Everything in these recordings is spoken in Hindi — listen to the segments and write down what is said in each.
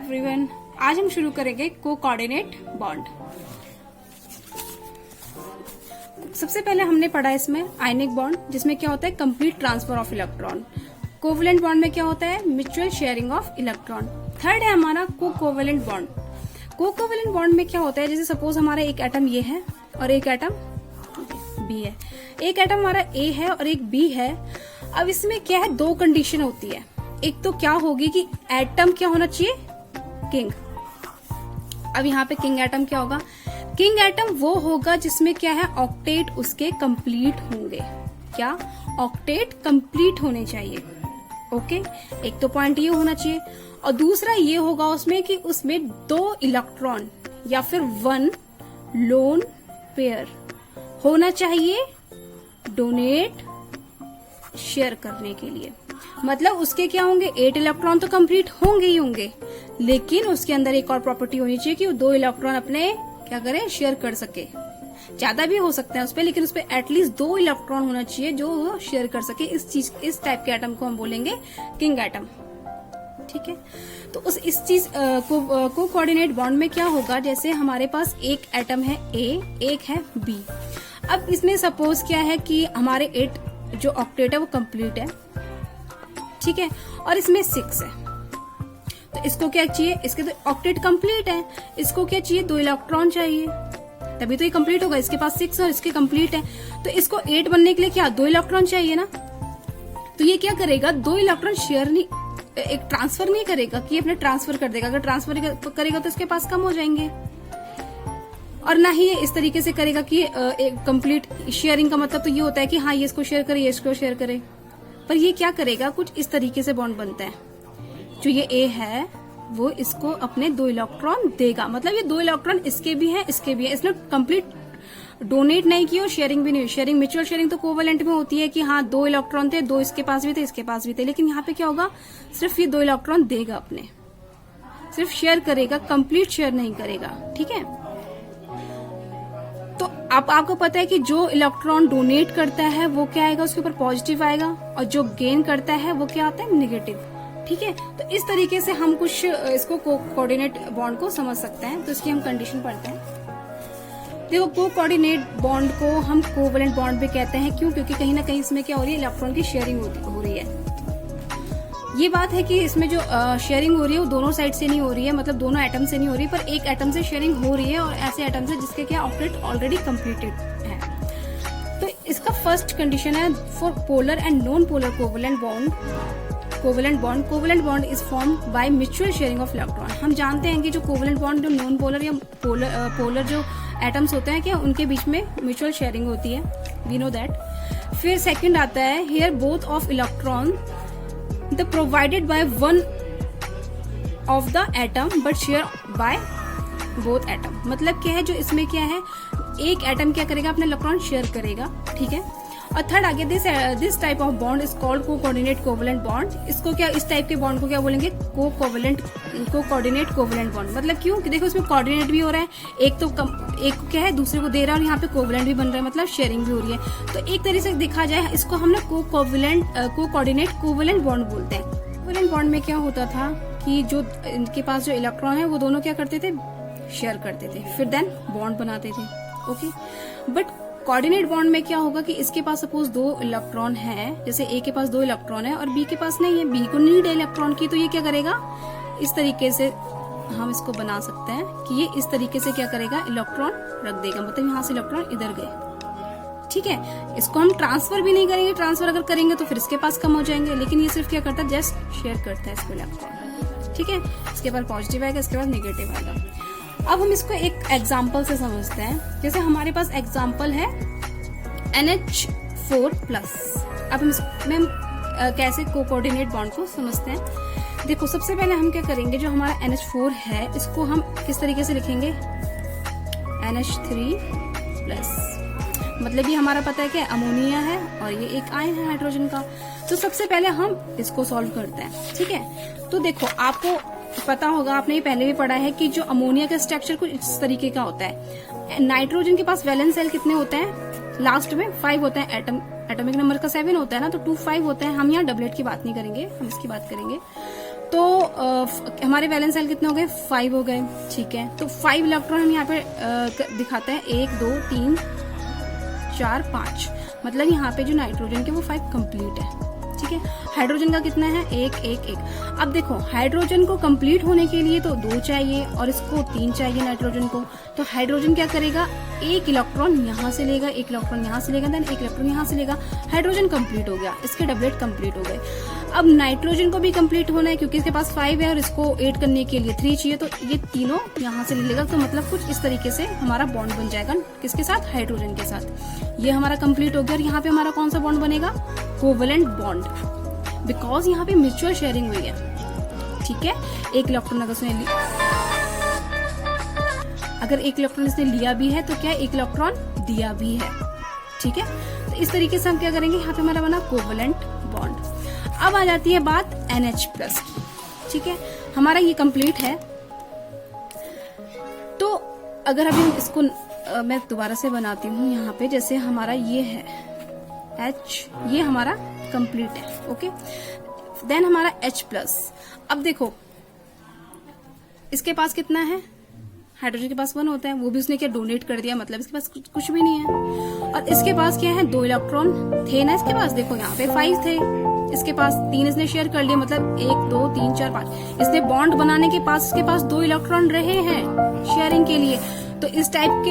एवरीवन, आज हम शुरू करेंगे को कोऑर्डिनेट बॉन्ड। सबसे पहले हमने पढ़ा इसमें आयनिक बॉन्ड, जिसमें क्या होता है complete transfer of electron. Covalent bond में क्या होता है mutual sharing of electron. Third है हमारा को कोवेलेंट बॉन्ड। को कोवेलेंट बॉन्ड में क्या होता है, जैसे सपोज हमारा एक एटम ये है और एक एटम बी है। एक एटम हमारा ए है और एक बी है। अब इसमें क्या है, दो कंडीशन होती है। एक तो क्या होगी कि एटम क्या होना चाहिए, किंग। अब यहाँ पे किंग एटम क्या होगा, किंग एटम वो होगा जिसमें क्या है ऑक्टेट उसके कंप्लीट होंगे। क्या ऑक्टेट कंप्लीट होने चाहिए। ओके, एक तो पॉइंट ये होना चाहिए और दूसरा ये होगा उसमें कि उसमें दो इलेक्ट्रॉन या फिर वन लोन पेयर होना चाहिए डोनेट शेयर करने के लिए। मतलब उसके क्या होंगे 8 इलेक्ट्रॉन तो कंप्लीट होंगे ही होंगे, लेकिन उसके अंदर एक और प्रॉपर्टी होनी चाहिए कि वो 2 इलेक्ट्रॉन अपने क्या करें शेयर कर सके। ज्यादा भी हो सकते हैं उस पे, लेकिन उस पे एटलीस्ट 2 इलेक्ट्रॉन होना चाहिए जो वो शेयर कर सके। इस टाइप के एटम को हम बोलेंगे किंग एटम। ठीक है, तो इस चीज को कोऑर्डिनेट बॉन्ड में क्या होगा, जैसे हमारे पास एक एटम है ए, एक है बी। अब इसमें सपोज क्या है कि हमारे 8 जो ऑक्टेट है वो कंप्लीट है, ठीक है, और इसमें 6 है। तो इसको क्या चाहिए, इसके तो ऑक्टेट कंप्लीट है, इसको क्या चाहिए 2 इलेक्ट्रॉन चाहिए, तभी तो ये कंप्लीट होगा। इसके पास 6 और इसके कंप्लीट है, तो इसको 8 बनने के लिए क्या 2 इलेक्ट्रॉन चाहिए ना। तो ये क्या करेगा, 2 इलेक्ट्रॉन शेयर नहीं, एक ट्रांसफर नहीं करेगा कि अपने ट्रांसफर कर देगा। अगर ट्रांसफर करेगा तो इसके पास कम हो जाएंगे, और ना ही ये इस तरीके से करेगा कि एक कंप्लीट शेयरिंग का मतलब तो ये होता है कि हाँ ये इसको शेयर करे, ये इसको शेयर करे। पर ये क्या करेगा, कुछ इस तरीके से बॉन्ड बनता है। जो ये ए है वो इसको अपने 2 इलेक्ट्रॉन देगा, मतलब ये 2 इलेक्ट्रॉन इसके भी हैं इसके भी हैं। इसने कंप्लीट डोनेट नहीं की और शेयरिंग भी नहीं। शेयरिंग म्यूचुअल शेयरिंग तो कोवेलेंट में होती है कि हाँ 2 इलेक्ट्रॉन थे, 2 इसके पास भी थे इसके पास भी थे, लेकिन यहाँ पे क्या होगा सिर्फ ये 2 इलेक्ट्रॉन देगा अपने, सिर्फ शेयर करेगा, कंप्लीट शेयर नहीं करेगा। ठीक है, तो आपको पता है कि जो इलेक्ट्रॉन डोनेट करता है वो क्या आएगा, उसके ऊपर पॉजिटिव आएगा, और जो गेन करता है वो क्या आता है नेगेटिव। ठीक है, तो इस तरीके से हम कुछ इसको कोऑर्डिनेट बॉन्ड को समझ सकते हैं। तो इसकी हम कंडीशन पढ़ते हैं। देखो, को कोऑर्डिनेट बॉन्ड को हम कोवेलेंट बॉन्ड भी कहते हैं। क्यों, क्योंकि कहीं ना कहीं इसमें क्या हो रही है, इलेक्ट्रॉन की शेयरिंग हो रही है। ये बात है कि इसमें जो शेयरिंग हो रही है वो दोनों साइड से नहीं हो रही है, मतलब दोनों एटम से नहीं हो रही है, पर एक एटम से शेयरिंग हो रही है, और ऐसे एटम से जिसके क्या ऑक्टेट ऑलरेडी कंप्लीटेड है। तो इसका फर्स्ट कंडीशन है for polar and non polar covalent bond. Covalent bond is form by mutual sharing of electron. हम जानते हैं कि जो कोवेलेंट बॉन्ड, जो नॉन पोलर या पोलर जो एटम्स होते हैं क्या उनके बीच में म्यूचुअल शेयरिंग होती है, वी नो दैट। फिर सेकंड आता है here both of electron the provided by one of the atom but share by both atom. मतलब क्या है, जो इसमें क्या है एक एटम क्या करेगा, अपना इलेक्ट्रॉन शेयर करेगा। ठीक है, और थर्ड आगे this type of bond is called को कोऑर्डिनेट कोवेलेंट बॉन्ड। इसको क्या, इस टाइप के बॉन्ड को क्या बोलेंगे, को कोऑर्डिनेट कोवेलेंट बॉन्ड। मतलब क्यों कि देखो इसमें कोऑर्डिनेट भी हो रहा है, एक तो एक क्या है दूसरे को दे रहा है, और यहाँ पे कोवेलेंट भी बन रहा है, मतलब शेयरिंग भी हो रही है। तो एक तरीके से देखा जाए इसको हम लोग को कोऑर्डिनेट कोवेलेंट बॉन्ड बोलते हैं। कोवेलेंट बॉन्ड में क्या होता था कि जो इनके पास जो इलेक्ट्रॉन है वो दोनों क्या करते थे, शेयर करते थे, फिर देन बॉन्ड बनाते थे। ओके, बट कोऑर्डिनेट बॉन्ड में क्या होगा कि इसके पास सपोज 2 इलेक्ट्रॉन है, जैसे ए के पास 2 इलेक्ट्रॉन है और बी के पास नहीं है, बी को नीड है इलेक्ट्रॉन की, तो ये क्या करेगा, इस तरीके से हम इसको बना सकते हैं कि ये इस तरीके से क्या करेगा, इलेक्ट्रॉन रख देगा, मतलब यहाँ से इलेक्ट्रॉन इधर गए। ठीक है, इसको हम ट्रांसफर भी नहीं करेंगे, ट्रांसफर अगर करेंगे तो फिर इसके पास कम हो जाएंगे, लेकिन ये सिर्फ क्या करता है, जस्ट शेयर करता है इसको इलेक्ट्रॉन। ठीक है, इसके बाद पॉजिटिव आएगा, इसके बाद नेगेटिव आएगा। अब हम इसको एक एग्जाम्पल से समझते हैं। जैसे हमारे पास एग्जाम्पल है NH4+। अब हम इसमें कैसे को कोऑर्डिनेट बॉन्ड को समझते हैं। देखो, सबसे पहले हम क्या करेंगे, जो हमारा NH4 है इसको हम किस तरीके से लिखेंगे, NH3+। मतलब ये हमारा पता है कि अमोनिया है और ये एक आयन है हाइड्रोजन का। तो सबसे पहले हम इसको सॉल्व करते हैं। ठीक है, तो देखो आपको पता होगा, आपने ये पहले भी पढ़ा है कि जो अमोनिया का स्ट्रक्चर कुछ इस तरीके का होता है। नाइट्रोजन के पास वैलेंस सेल कितने होते हैं, लास्ट में 5 होते हैं, एटॉमिक नंबर का 7 होता है ना, तो 2 5 होते हैं। हम यहाँ डबलेट की बात नहीं करेंगे, हम इसकी बात करेंगे। तो हमारे वैलेंस शेल कितने हो गए, 5 हो गए। ठीक है, तो 5 इलेक्ट्रॉन हम यहाँ पे दिखाते हैं, 1 2 3 4 5, मतलब यहाँ पे जो नाइट्रोजन के वो 5 कंप्लीट है। ठीक है, हाइड्रोजन का कितना है, 1 1 1। अब देखो हाइड्रोजन को कंप्लीट होने के लिए तो 2 चाहिए और इसको 3 चाहिए नाइट्रोजन को। तो हाइड्रोजन क्या करेगा, 1 इलेक्ट्रॉन यहाँ से लेगा, 1 इलेक्ट्रॉन यहाँ से लेगा, देन 1 इलेक्ट्रॉन यहाँ से लेगा। हाइड्रोजन कंप्लीट हो गया, इसके डबलेट कंप्लीट हो गए। अब नाइट्रोजन को भी कंप्लीट होना है क्योंकि इसके पास 5 है और इसको 8 करने के लिए 3 चाहिए, तो ये तीनों यहाँ से ले लेगा। तो मतलब कुछ इस तरीके से हमारा बॉन्ड बन जाएगा, किसके साथ, हाइड्रोजन के साथ। ये हमारा कंप्लीट हो गया। और यहाँ पे हमारा कौन सा बॉन्ड बनेगा, कोवेलेंट बॉन्ड, बिकॉज यहाँ पे म्यूचुअल शेयरिंग हुई है। ठीक है, 1 इलेक्ट्रॉन अगर एक इलेक्ट्रॉन इसने लिया भी है तो क्या 1 इलेक्ट्रॉन दिया भी है। ठीक है, तो इस तरीके से हम क्या करेंगे, यहाँ पे हमारा बना कोवेलेंट बॉन्ड। अब आ जाती है बात NH+ की। ठीक है, हमारा ये कंप्लीट है। तो अगर अभी इसको मैं दोबारा से बनाती हूँ, यहाँ पे जैसे हमारा ये है H, ये हमारा कंप्लीट है। ओके, देन हमारा H+। अब देखो इसके पास कितना है, हाइड्रोजन के पास 1 होता है, वो भी उसने क्या डोनेट कर दिया, मतलब इसके पास कुछ भी नहीं है। और इसके पास क्या है, 2 इलेक्ट्रॉन थे ना इसके पास, देखो यहाँ पे 5 थे, इसके पास 3 इसने शेयर कर लिए, मतलब 1 2 3 4 5। इसने बॉन्ड बनाने के पास इसके पास 2 इलेक्ट्रॉन रहे हैं शेयरिंग के लिए। तो इस टाइप के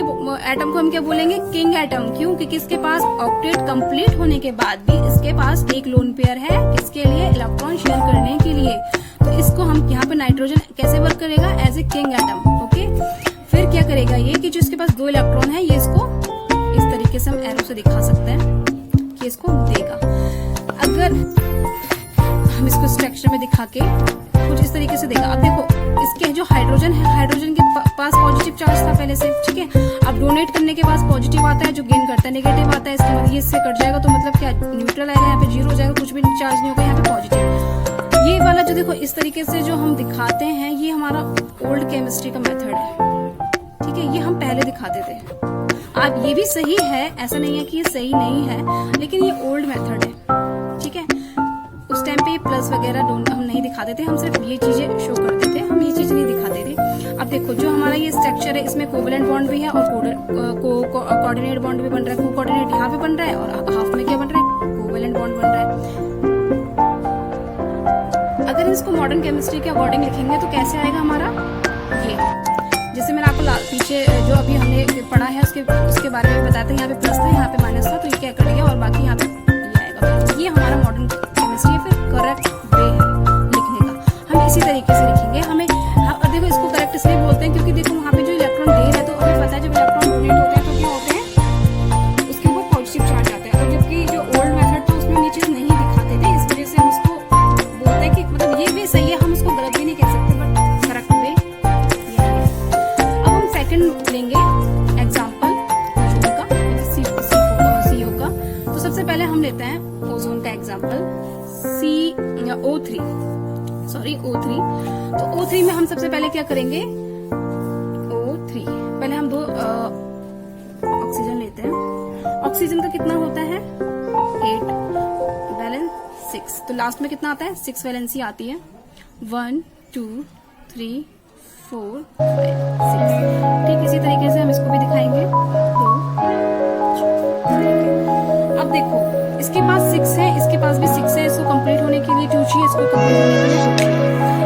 एटम को हम क्या बोलेंगे, किंग एटम। क्यों, क्योंकि इसके पास ऑक्टेट कंप्लीट होने के बाद भी इसके पास एक लोन पेयर है, किसके लिए, इलेक्ट्रॉन शेयर करने के लिए। तो इसको हम यहाँ पे नाइट्रोजन कैसे वर्क करेगा, as a king atom. Okay, फिर क्या करेगा ये कि जो इसके पास 2 इलेक्ट्रॉन है, ये इसको इस तरीके से हम एरो से दिखा सकते हैं कि इसको देगा। अगर हम इसको स्ट्रक्चर में दिखा के कुछ इस तरीके से देगा। अब देखो इसके जो हाइड्रोजन है, हाइड्रोजन के पास पॉजिटिव चार्ज था पहले से। ठीक है, अब डोनेट करने के बाद पॉजिटिव आता है, जो गेन करता है नेगेटिव आता है। इसके बाद ये इससे कट जाएगा, तो मतलब क्या न्यूट्रल आएगा, यहाँ पे 0 हो जाएगा, कुछ भी चार्ज नहीं होगा, यहाँ पे पॉजिटिव। ये वाला जो देखो इस तरीके से जो हम दिखाते हैं, ये हमारा ओल्ड केमिस्ट्री का मेथड है। ठीक है, ये हम पहले दिखाते थे। अब ये भी सही है, ऐसा नहीं है कि ये सही नहीं है, लेकिन ये ओल्ड मेथड है। ठीक है, उस टाइम पे प्लस वगैरह हम नहीं दिखाते थे, हम सिर्फ ये चीजें शो करते थे, हम ये चीज नहीं दिखाते थे। अब देखो जो हमारा ये स्ट्रक्चर है, इसमें कोवेलेंट बॉन्ड भी है और कोऑर्डिनेट बॉन्ड भी बन रहा है। कोऑर्डिनेट यहाँ पे बन रहा है और हाफ में क्या बन रहा है, कोवेलेंट बॉन्ड बन रहा है। अगर इसको मॉडर्न केमिस्ट्री के अकॉर्डिंग लिखेंगे तो कैसे आएगा हमारा, ये जैसे मैंने आपको पीछे जो अभी हमने पढ़ा है उसके बारे में बताया था। यहाँ पे प्लस था, यहाँ पे माइनस था, तो ये क्या कर दिया और बाकी यहाँ पे ये आएगा। ये हमारा मॉडर्न केमिस्ट्री फिर करेक्ट वे है लिखने का। हम इसी तरीके से लिखेंगे। हमें देखो इसको करेक्ट इसलिए बोलते हैं क्योंकि देखो वहाँ पे जो इलेक्ट्रॉन दे रहा है, तो हमें पता है जब इलेक्ट्रॉन डोनेट होते हैं तो क्या होते हैं, उसके ऊपर पॉजिटिव चार्ज आता है। और जबकि जो ओल्ड मेथड था उसमें ये चीज नहीं दिखाते थे, इस वजह से हम उसको बोलते हैं कि मतलब ये भी सही है, हम उसको गलत भी नहीं कह सकते, बट करेक्ट वे ये है। अब हम सेकंड लेंगे एग्जाम्पल CO का। तो सबसे पहले हम लेते हैं ओजोन का एग्जाम्पल, O3। तो O3 में हम सबसे पहले क्या करेंगे, O3 पहले हम 2 ऑक्सीजन लेते हैं। ऑक्सीजन का कितना होता है, 8 वैलेंस 6, तो लास्ट में कितना आता है, 6 वैलेंसी आती है। 1 2 3 4 5 6। ठीक इसी तरीके से हम इसको भी दिखाएंगे। 2 अब देखो इसके पास 6 है, इसके पास भी 6 है, इसको कंप्लीट होने के लिए 2 चाहिए, इसको कंप्लीट होने के लिए 2 चाहिए।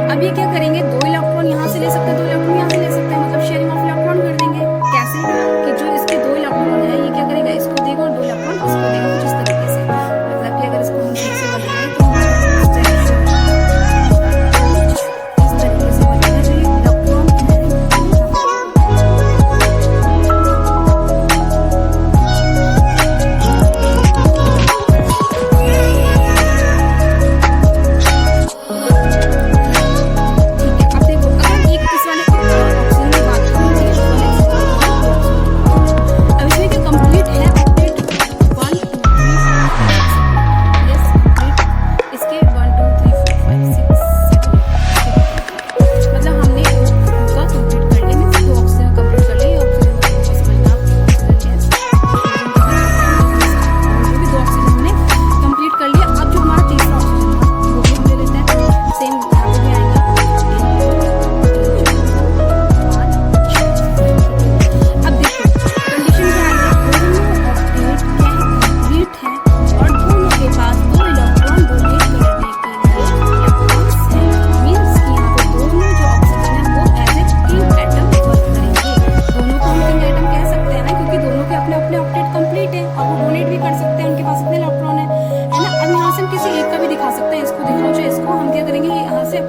अब ये क्या करेंगे, 2 इलेक्ट्रॉन यहाँ से ले सकते हैं, 2 इलेक्ट्रॉन यहाँ से ले सकते हैं, मतलब शेयरिंग ऑफ इलेक्ट्रॉन कर देंगे। कैसे कि जो इसके 2 इलेक्ट्रॉन है, ये क्या करेगा, इसको देगा और 2 इलेक्ट्रॉन इसको देगा, कुछ इस तरीके से। मतलब कि अगर इसको हम ठीक से बनाएं तो इस तरीके से बनेगा, जो ये इलेक्ट्रॉन है।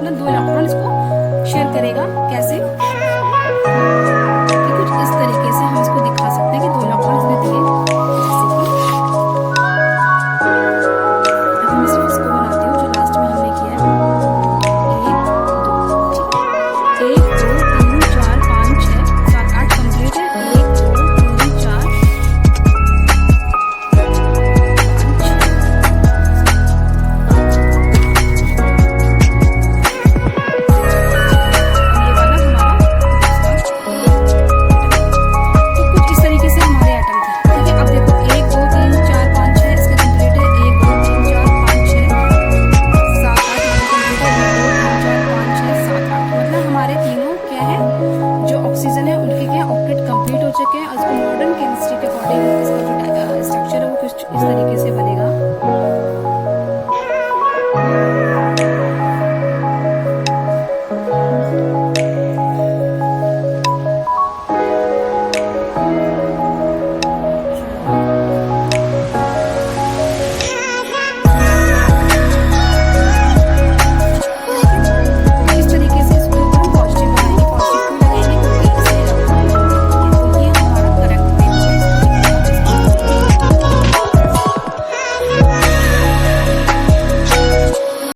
मतलब 2 इलेक्ट्रॉन इसको शेयर करेगा। कैसे कि कुछ इस तरीके से हम इसको दिखा सकते हैं कि 2 इलेक्ट्रॉन इसने दिए। जैसे कि अब मैं सिर्फ इसको बनाती हूँ जो लास्ट में हमने किया है। 1 2 3 4 5 6 7 8 कंप्लीट है। 1 2 3 4 ऑक्सीजन है उनके क्या ऑक्टेट कंप्लीट हो चुके हैं और इसको मॉडर्न केमिस्ट्री के अकॉर्डिंग इसका जो स्ट्रक्चर है वो कुछ इस तरीके